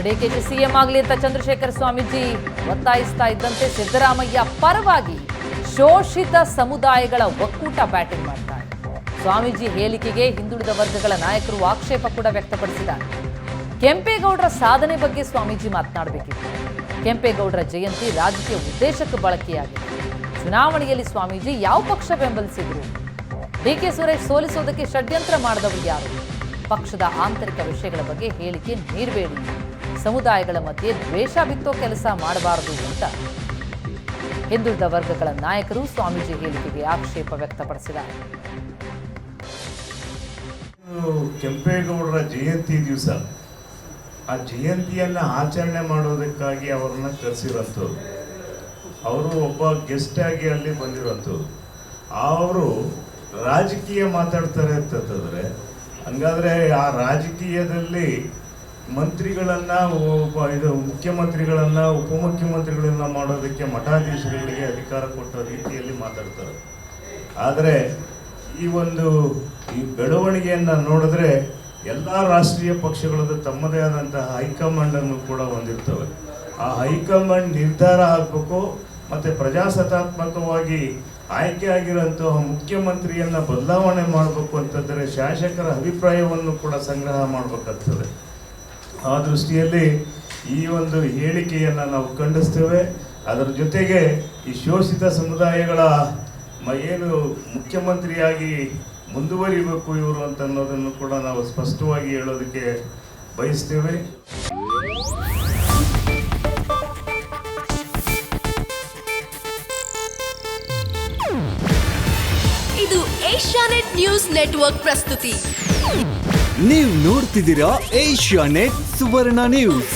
DKShi CM ಆಗಲಿ ಅಂತ ಚಂದ್ರಶೇಖರ್ ಸ್ವಾಮೀಜಿ ಒತ್ತಾಯಿಸ್ತಾ ಇದ್ದಂತೆ ಸಿದ್ದರಾಮಯ್ಯ ಪರವಾಗಿ ಶೋಷಿತ ಸಮುದಾಯಗಳ ಒಕ್ಕೂಟ ಬ್ಯಾಟಿಂಗ್ ಮಾಡ್ತಾರೆ. ಸ್ವಾಮೀಜಿ ಹೇಳಿಕೆಗೆ ಹಿಂದುಳಿದ ವರ್ಗಗಳ ನಾಯಕರು ಆಕ್ಷೇಪ ಕೂಡ ವ್ಯಕ್ತಪಡಿಸಿದ್ದಾರೆ. ಕೆಂಪೇಗೌಡರ ಸಾಧನೆ ಬಗ್ಗೆ ಸ್ವಾಮೀಜಿ ಮಾತನಾಡಬೇಕಿತ್ತು. ಕೆಂಪೇಗೌಡರ ಜಯಂತಿ ರಾಜಕೀಯ ಉದ್ದೇಶಕ್ಕೆ ಬಳಕೆಯಾಗಿದೆ. ಚುನಾವಣೆಯಲ್ಲಿ ಸ್ವಾಮೀಜಿ ಯಾವ ಪಕ್ಷ ಬೆಂಬಲಿಸಿದ್ರು? ಡಿಕೆ ಸುರೇಶ್ ಸೋಲಿಸೋದಕ್ಕೆ ಷಡ್ಯಂತ್ರ ಮಾಡಿದವರು ಯಾರು? ಪಕ್ಷದ ಆಂತರಿಕ ವಿಷಯಗಳ ಬಗ್ಗೆ ಹೇಳಿಕೆ ನೀಡಬೇಡಿ, ಸಮುದಾಯಗಳ ಮಧ್ಯೆ ದ್ವೇಷ ಬಿತ್ತೋ ಕೆಲಸ ಮಾಡಬಾರದು ಅಂತ ಹಿಂದುಳಿದ ವರ್ಗಗಳ ನಾಯಕರು ಸ್ವಾಮೀಜಿ ಹೇಳಿಕೆಗೆ ಆಕ್ಷೇಪ ವ್ಯಕ್ತಪಡಿಸಿದ್ದಾರೆ. ಕೆಂಪೇಗೌಡರ ಜಯಂತಿ ದಿವಸ ಆ ಜಯಂತಿಯನ್ನು ಆಚರಣೆ ಮಾಡೋದಕ್ಕಾಗಿ ಅವರನ್ನ ಕರೆಸಿರೋಂಥದ್ದು, ಅವರು ಒಬ್ಬ ಗೆಸ್ಟ್ ಆಗಿ ಅಲ್ಲಿ ಬಂದಿರೋಂಥದ್ದು. ಅವರು ರಾಜಕೀಯ ಮಾತಾಡ್ತಾರೆ ಅಂತಂದರೆ ಹಂಗಾದ್ರೆ ಆ ರಾಜಕೀಯದಲ್ಲಿ ಮಂತ್ರಿಗಳನ್ನ ಮುಖ್ಯಮಂತ್ರಿಗಳನ್ನ ಉಪಮುಖ್ಯಮಂತ್ರಿಗಳನ್ನ ಮಾಡೋದಕ್ಕೆ ಮಠಾಧೀಶರುಗಳಿಗೆ ಅಧಿಕಾರ ಕೊಟ್ಟ ರೀತಿಯಲ್ಲಿ ಮಾತಾಡ್ತಾರೆ. ಆದರೆ ಈ ಬೆಳವಣಿಗೆಯನ್ನು ನೋಡಿದ್ರೆ ಎಲ್ಲ ರಾಷ್ಟ್ರೀಯ ಪಕ್ಷಗಳದ್ದು ತಮ್ಮದೇ ಆದಂತಹ ಹೈಕಮಾಂಡನ್ನು ಕೂಡ ಹೊಂದಿರ್ತವೆ. ಆ ಹೈಕಮಾಂಡ್ ನಿರ್ಧಾರ ಆಗಬೇಕು ಮತ್ತು ಪ್ರಜಾಸತ್ತಾತ್ಮಕವಾಗಿ ಆಯ್ಕೆ ಆಗಿರೋಂತಹ ಮುಖ್ಯಮಂತ್ರಿಯನ್ನು ಬದಲಾವಣೆ ಮಾಡಬೇಕು ಅಂತಂದರೆ ಶಾಸಕರ ಅಭಿಪ್ರಾಯವನ್ನು ಕೂಡ ಸಂಗ್ರಹ ಮಾಡಬೇಕಾಗ್ತದೆ. ಆ ದೃಷ್ಟಿಯಲ್ಲಿ ಈ ಹೇಳಿಕೆಯನ್ನು ನಾವು ಖಂಡಿಸ್ತೇವೆ. ಅದರ ಜೊತೆಗೆ ಈ ಶೋಷಿತ ಸಮುದಾಯಗಳ ಏನು ಮುಖ್ಯಮಂತ್ರಿಯಾಗಿ ಮುಂದುವರಿಬೇಕು ಇವರು ಅಂತ ಅನ್ನೋದನ್ನು ಕೂಡ ನಾವು ಸ್ಪಷ್ಟವಾಗಿ ಹೇಳೋದಕ್ಕೆ ಬಯಸ್ತೇವೆ. ಇದು ಏಷ್ಯಾನೆಟ್ ನ್ಯೂಸ್ ನೆಟ್ವರ್ಕ್ ಪ್ರಸ್ತುತಿ. ನೀವು ನೋಡ್ತಿದ್ದೀರಾ ಏಷ್ಯಾನೆಟ್ ಸುವರ್ಣ ನ್ಯೂಸ್.